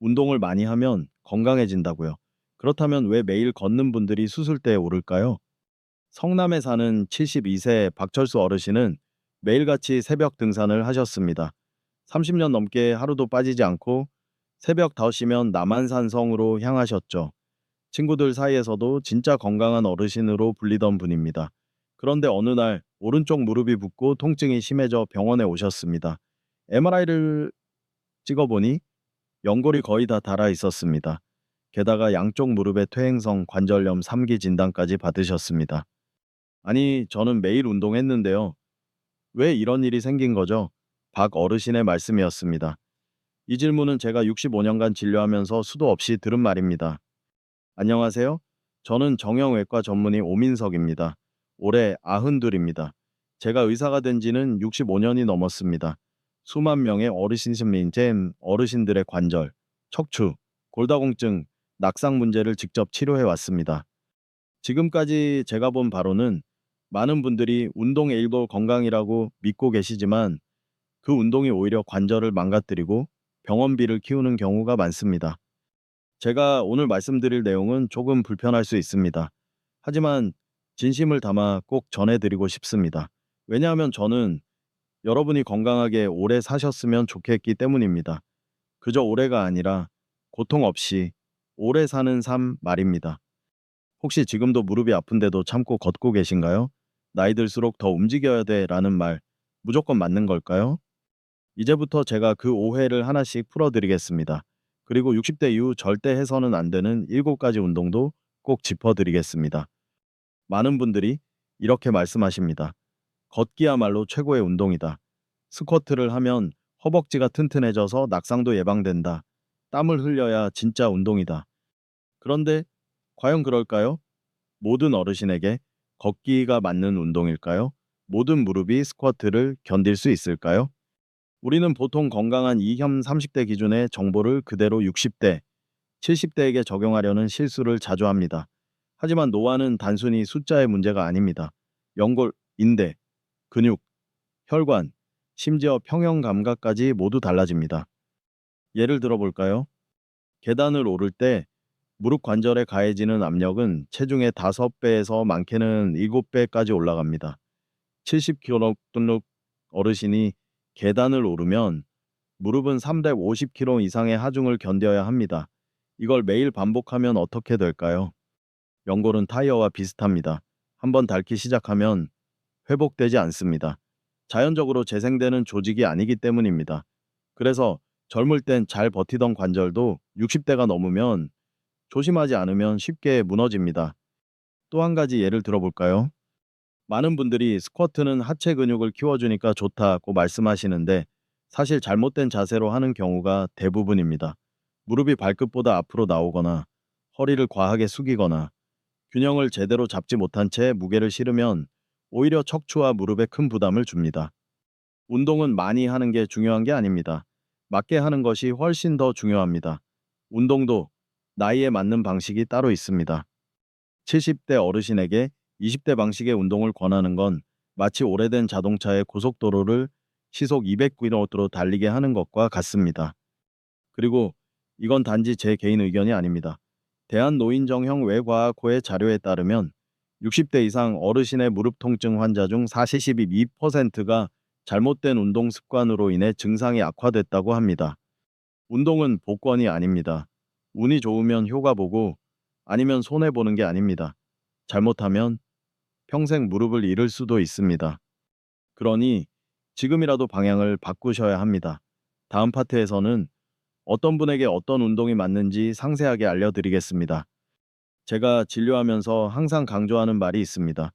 운동을 많이 하면 건강해진다고요. 그렇다면 왜 매일 걷는 분들이 수술대에 오를까요? 성남에 사는 72세 박철수 어르신은 매일같이 새벽 등산을 하셨습니다. 30년 넘게 하루도 빠지지 않고 새벽 5시면 남한산성으로 향하셨죠. 친구들 사이에서도 진짜 건강한 어르신으로 불리던 분입니다. 그런데 어느 날 오른쪽 무릎이 붓고 통증이 심해져 병원에 오셨습니다. MRI를 찍어보니 연골이 거의 다 닳아 있었습니다. 게다가 양쪽 무릎에 퇴행성 관절염 3기 진단까지 받으셨습니다. 아니, 저는 매일 운동했는데요. 왜 이런 일이 생긴 거죠? 박 어르신의 말씀이었습니다. 이 질문은 제가 65년간 진료하면서 수도 없이 들은 말입니다. 안녕하세요. 저는 정형외과 전문의 오민석입니다. 올해 92입니다. 제가 의사가 된 지는 65년이 넘었습니다. 수만 명의 어르신들의 관절, 척추, 골다공증, 낙상 문제를 직접 치료해 왔습니다. 지금까지 제가 본 바로는 많은 분들이 운동의 일도 건강이라고 믿고 계시지만 그 운동이 오히려 관절을 망가뜨리고 병원비를 키우는 경우가 많습니다. 제가 오늘 말씀드릴 내용은 조금 불편할 수 있습니다. 하지만 진심을 담아 꼭 전해드리고 싶습니다. 왜냐하면 저는 여러분이 건강하게 오래 사셨으면 좋겠기 때문입니다. 그저 오래가 아니라 고통 없이 오래 사는 삶 말입니다. 혹시 지금도 무릎이 아픈데도 참고 걷고 계신가요? 나이 들수록 더 움직여야 돼 라는 말 무조건 맞는 걸까요? 이제부터 제가 그 오해를 하나씩 풀어드리겠습니다. 그리고 60대 이후 절대 해서는 안 되는 7가지 운동도 꼭 짚어드리겠습니다. 많은 분들이 이렇게 말씀하십니다. 걷기야말로 최고의 운동이다. 스쿼트를 하면 허벅지가 튼튼해져서 낙상도 예방된다. 땀을 흘려야 진짜 운동이다. 그런데 과연 그럴까요? 모든 어르신에게 걷기가 맞는 운동일까요? 모든 무릎이 스쿼트를 견딜 수 있을까요? 우리는 보통 건강한 이혐 30대 기준의 정보를 그대로 60대, 70대에게 적용하려는 실수를 자주 합니다. 하지만 노화는 단순히 숫자의 문제가 아닙니다. 연골, 인대, 근육, 혈관, 심지어 평형 감각까지 모두 달라집니다. 예를 들어 볼까요? 계단을 오를 때 무릎 관절에 가해지는 압력은 체중의 5배에서 많게는 7배까지 올라갑니다. 70kg 어르신이 계단을 오르면 무릎은 350kg 이상의 하중을 견뎌야 합니다. 이걸 매일 반복하면 어떻게 될까요? 연골은 타이어와 비슷합니다. 한번 닳기 시작하면 회복되지 않습니다. 자연적으로 재생되는 조직이 아니기 때문입니다. 그래서 젊을 땐 잘 버티던 관절도 60대가 넘으면 조심하지 않으면 쉽게 무너집니다. 또 한 가지 예를 들어볼까요? 많은 분들이 스쿼트는 하체 근육을 키워주니까 좋다고 말씀하시는데 사실 잘못된 자세로 하는 경우가 대부분입니다. 무릎이 발끝보다 앞으로 나오거나 허리를 과하게 숙이거나 균형을 제대로 잡지 못한 채 무게를 실으면 오히려 척추와 무릎에 큰 부담을 줍니다. 운동은 많이 하는 게 중요한 게 아닙니다. 맞게 하는 것이 훨씬 더 중요합니다. 운동도 나이에 맞는 방식이 따로 있습니다. 70대 어르신에게 20대 방식의 운동을 권하는 건 마치 오래된 자동차의 고속도로를 시속 200km로 달리게 하는 것과 같습니다. 그리고 이건 단지 제 개인 의견이 아닙니다. 대한노인정형 외과학회의 자료에 따르면 60대 이상 어르신의 무릎 통증 환자 중 42%가 잘못된 운동 습관으로 인해 증상이 악화됐다고 합니다. 운동은 복권이 아닙니다. 운이 좋으면 효과 보고 아니면 손해 보는 게 아닙니다. 잘못하면 평생 무릎을 잃을 수도 있습니다. 그러니 지금이라도 방향을 바꾸셔야 합니다. 다음 파트에서는 어떤 분에게 어떤 운동이 맞는지 상세하게 알려드리겠습니다. 제가 진료하면서 항상 강조하는 말이 있습니다.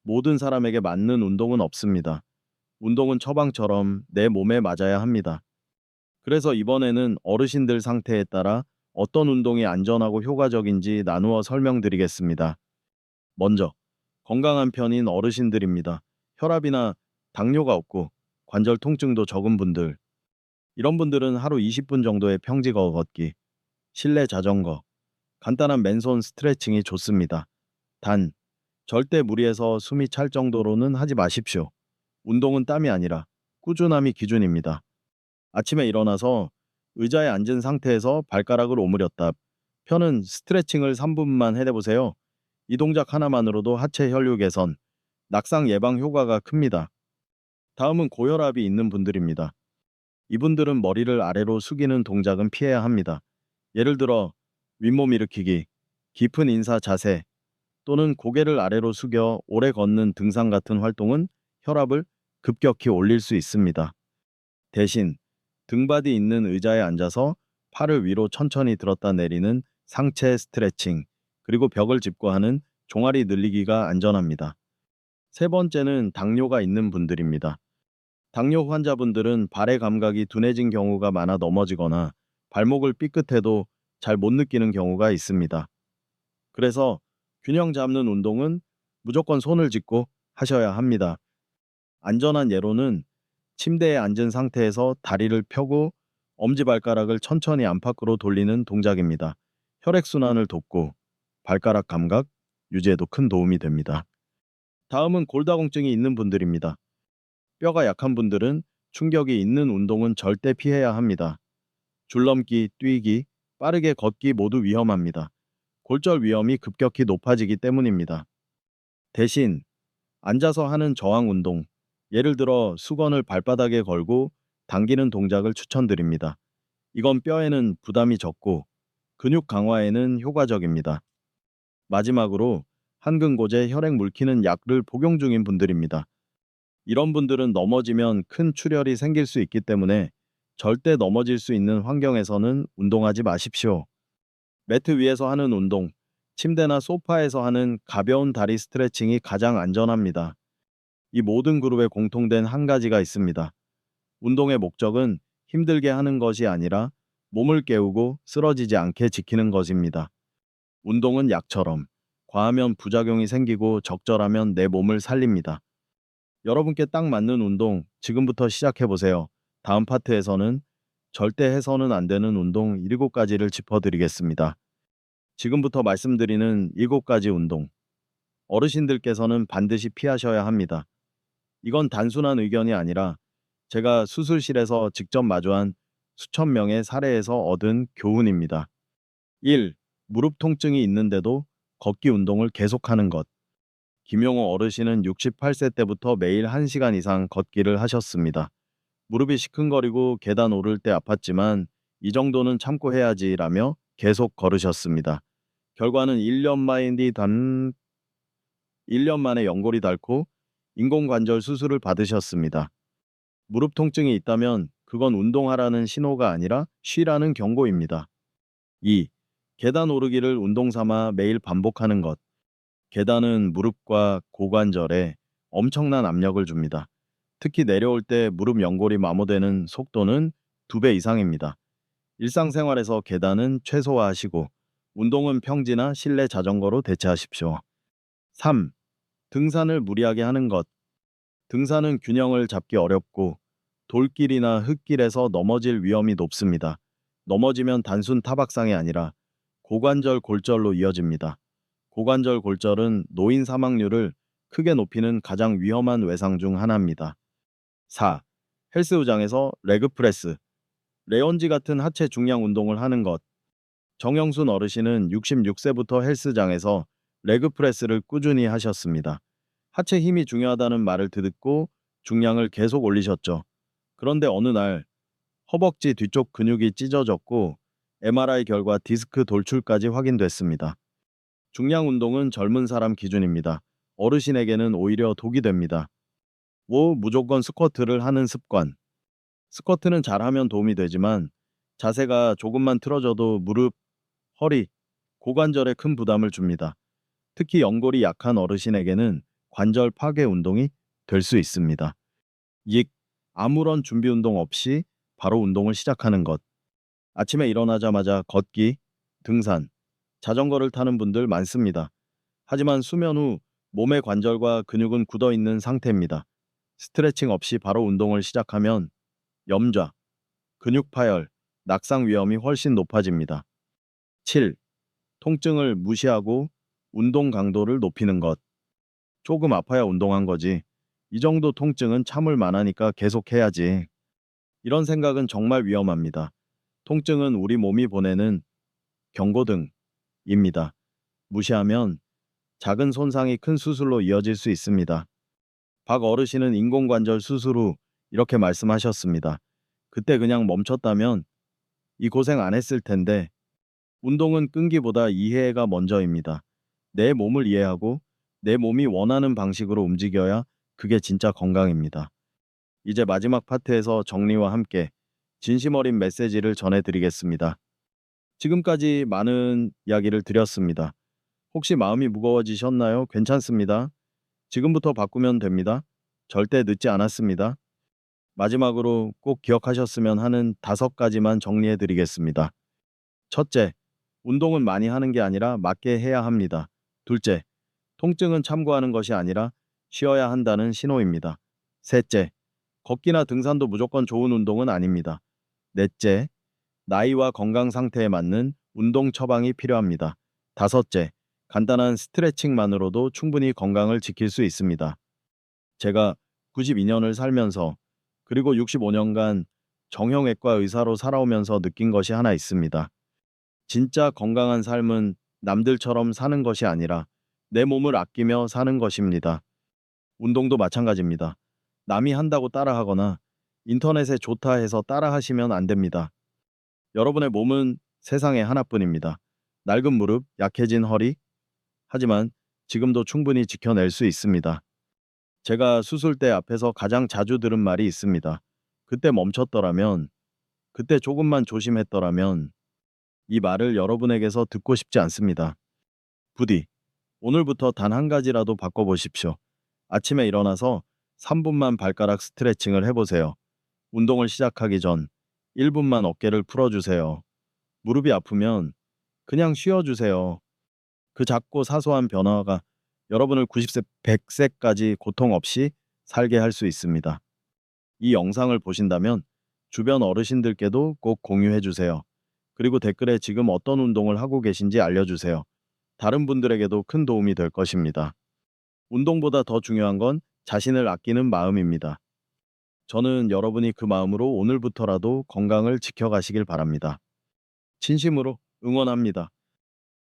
모든 사람에게 맞는 운동은 없습니다. 운동은 처방처럼 내 몸에 맞아야 합니다. 그래서 이번에는 어르신들 상태에 따라 어떤 운동이 안전하고 효과적인지 나누어 설명드리겠습니다. 먼저, 건강한 편인 어르신들입니다. 혈압이나 당뇨가 없고 관절 통증도 적은 분들. 이런 분들은 하루 20분 정도의 평지거 걷기, 실내 자전거, 간단한 맨손 스트레칭이 좋습니다. 단, 절대 무리해서 숨이 찰 정도로는 하지 마십시오. 운동은 땀이 아니라 꾸준함이 기준입니다. 아침에 일어나서 의자에 앉은 상태에서 발가락을 오므렸다 펴는 스트레칭을 3분만 해보세요. 이 동작 하나만으로도 하체 혈류 개선, 낙상 예방 효과가 큽니다. 다음은 고혈압이 있는 분들입니다. 이분들은 머리를 아래로 숙이는 동작은 피해야 합니다. 예를 들어 윗몸 일으키기, 깊은 인사 자세 또는 고개를 아래로 숙여 오래 걷는 등산 같은 활동은 혈압을 급격히 올릴 수 있습니다. 대신 등받이 있는 의자에 앉아서 팔을 위로 천천히 들었다 내리는 상체 스트레칭, 그리고 벽을 짚고 하는 종아리 늘리기가 안전합니다. 세 번째는 당뇨가 있는 분들입니다. 당뇨 환자분들은 발의 감각이 둔해진 경우가 많아 넘어지거나 발목을 삐끗해도 잘 못 느끼는 경우가 있습니다. 그래서 균형 잡는 운동은 무조건 손을 짚고 하셔야 합니다. 안전한 예로는 침대에 앉은 상태에서 다리를 펴고 엄지발가락을 천천히 안팎으로 돌리는 동작입니다. 혈액순환을 돕고 발가락 감각 유지에도 큰 도움이 됩니다. 다음은 골다공증이 있는 분들입니다. 뼈가 약한 분들은 충격이 있는 운동은 절대 피해야 합니다. 줄넘기, 뛰기, 빠르게 걷기 모두 위험합니다. 골절 위험이 급격히 높아지기 때문입니다. 대신 앉아서 하는 저항 운동, 예를 들어 수건을 발바닥에 걸고 당기는 동작을 추천드립니다. 이건 뼈에는 부담이 적고 근육 강화에는 효과적입니다. 마지막으로 한근고제 혈액 물키는 약을 복용 중인 분들입니다. 이런 분들은 넘어지면 큰 출혈이 생길 수 있기 때문에 절대 넘어질 수 있는 환경에서는 운동하지 마십시오. 매트 위에서 하는 운동, 침대나 소파에서 하는 가벼운 다리 스트레칭이 가장 안전합니다. 이 모든 그룹에 공통된 한 가지가 있습니다. 운동의 목적은 힘들게 하는 것이 아니라 몸을 깨우고 쓰러지지 않게 지키는 것입니다. 운동은 약처럼 과하면 부작용이 생기고 적절하면 내 몸을 살립니다. 여러분께 딱 맞는 운동 지금부터 시작해보세요. 다음 파트에서는 절대 해서는 안 되는 운동 7가지를 짚어드리겠습니다. 지금부터 말씀드리는 7가지 운동, 어르신들께서는 반드시 피하셔야 합니다. 이건 단순한 의견이 아니라 제가 수술실에서 직접 마주한 수천 명의 사례에서 얻은 교훈입니다. 1. 무릎 통증이 있는데도 걷기 운동을 계속하는 것. 김용호 어르신은 68세 때부터 매일 1시간 이상 걷기를 하셨습니다. 무릎이 시큰거리고 계단 오를 때 아팠지만 이 정도는 참고 해야지라며 계속 걸으셨습니다. 결과는 1년 만에 연골이 닳고 인공관절 수술을 받으셨습니다. 무릎 통증이 있다면 그건 운동하라는 신호가 아니라 쉬라는 경고입니다. 2. 계단 오르기를 운동 삼아 매일 반복하는 것. 계단은 무릎과 고관절에 엄청난 압력을 줍니다. 특히 내려올 때 무릎 연골이 마모되는 속도는 2배 이상입니다. 일상생활에서 계단은 최소화하시고 운동은 평지나 실내 자전거로 대체하십시오. 3. 등산을 무리하게 하는 것. 등산은 균형을 잡기 어렵고 돌길이나 흙길에서 넘어질 위험이 높습니다. 넘어지면 단순 타박상이 아니라 고관절 골절로 이어집니다. 고관절 골절은 노인 사망률을 크게 높이는 가장 위험한 외상 중 하나입니다. 4. 헬스장에서 레그프레스, 레온지 같은 하체 중량 운동을 하는 것. 정영순 어르신은 66세부터 헬스장에서 레그프레스를 꾸준히 하셨습니다. 하체 힘이 중요하다는 말을 듣고 중량을 계속 올리셨죠. 그런데 어느 날 허벅지 뒤쪽 근육이 찢어졌고 MRI 결과 디스크 돌출까지 확인됐습니다. 중량 운동은 젊은 사람 기준입니다. 어르신에게는 오히려 독이 됩니다. 5. 무조건 스쿼트를 하는 습관. 스쿼트는 잘하면 도움이 되지만 자세가 조금만 틀어져도 무릎, 허리, 고관절에 큰 부담을 줍니다. 특히 연골이 약한 어르신에게는 관절 파괴 운동이 될 수 있습니다. 6. 아무런 준비 운동 없이 바로 운동을 시작하는 것. 아침에 일어나자마자 걷기, 등산, 자전거를 타는 분들 많습니다. 하지만 수면 후 몸의 관절과 근육은 굳어 있는 상태입니다. 스트레칭 없이 바로 운동을 시작하면 염좌, 근육 파열, 낙상 위험이 훨씬 높아집니다. 7. 통증을 무시하고 운동 강도를 높이는 것. 조금 아파야 운동한 거지. 이 정도 통증은 참을 만하니까 계속해야지. 이런 생각은 정말 위험합니다. 통증은 우리 몸이 보내는 경고등입니다. 무시하면 작은 손상이 큰 수술로 이어질 수 있습니다. 박 어르신은 인공관절 수술 후 이렇게 말씀하셨습니다. 그때 그냥 멈췄다면 이 고생 안 했을 텐데 운동은 끈기보다 이해가 먼저입니다. 내 몸을 이해하고 내 몸이 원하는 방식으로 움직여야 그게 진짜 건강입니다. 이제 마지막 파트에서 정리와 함께 진심 어린 메시지를 전해드리겠습니다. 지금까지 많은 이야기를 드렸습니다. 혹시 마음이 무거워지셨나요? 괜찮습니다. 지금부터 바꾸면 됩니다. 절대 늦지 않았습니다. 마지막으로 꼭 기억하셨으면 하는 5가지만 정리해 드리겠습니다. 첫째, 운동은 많이 하는 게 아니라 맞게 해야 합니다. 둘째, 통증은 참고하는 것이 아니라 쉬어야 한다는 신호입니다. 셋째, 걷기나 등산도 무조건 좋은 운동은 아닙니다. 넷째, 나이와 건강 상태에 맞는 운동 처방이 필요합니다. 다섯째, 간단한 스트레칭만으로도 충분히 건강을 지킬 수 있습니다. 제가 92년을 살면서 그리고 65년간 정형외과 의사로 살아오면서 느낀 것이 하나 있습니다. 진짜 건강한 삶은 남들처럼 사는 것이 아니라 내 몸을 아끼며 사는 것입니다. 운동도 마찬가지입니다. 남이 한다고 따라하거나 인터넷에 좋다 해서 따라하시면 안 됩니다. 여러분의 몸은 세상에 하나뿐입니다. 낡은 무릎, 약해진 허리, 하지만 지금도 충분히 지켜낼 수 있습니다. 제가 수술대 앞에서 가장 자주 들은 말이 있습니다. 그때 멈췄더라면, 그때 조금만 조심했더라면, 이 말을 여러분에게서 듣고 싶지 않습니다. 부디, 오늘부터 단 한 가지라도 바꿔보십시오. 아침에 일어나서 3분만 발가락 스트레칭을 해보세요. 운동을 시작하기 전 1분만 어깨를 풀어주세요. 무릎이 아프면 그냥 쉬어주세요. 그 작고 사소한 변화가 여러분을 90세, 100세까지 고통 없이 살게 할 수 있습니다. 이 영상을 보신다면 주변 어르신들께도 꼭 공유해 주세요. 그리고 댓글에 지금 어떤 운동을 하고 계신지 알려주세요. 다른 분들에게도 큰 도움이 될 것입니다. 운동보다 더 중요한 건 자신을 아끼는 마음입니다. 저는 여러분이 그 마음으로 오늘부터라도 건강을 지켜가시길 바랍니다. 진심으로 응원합니다.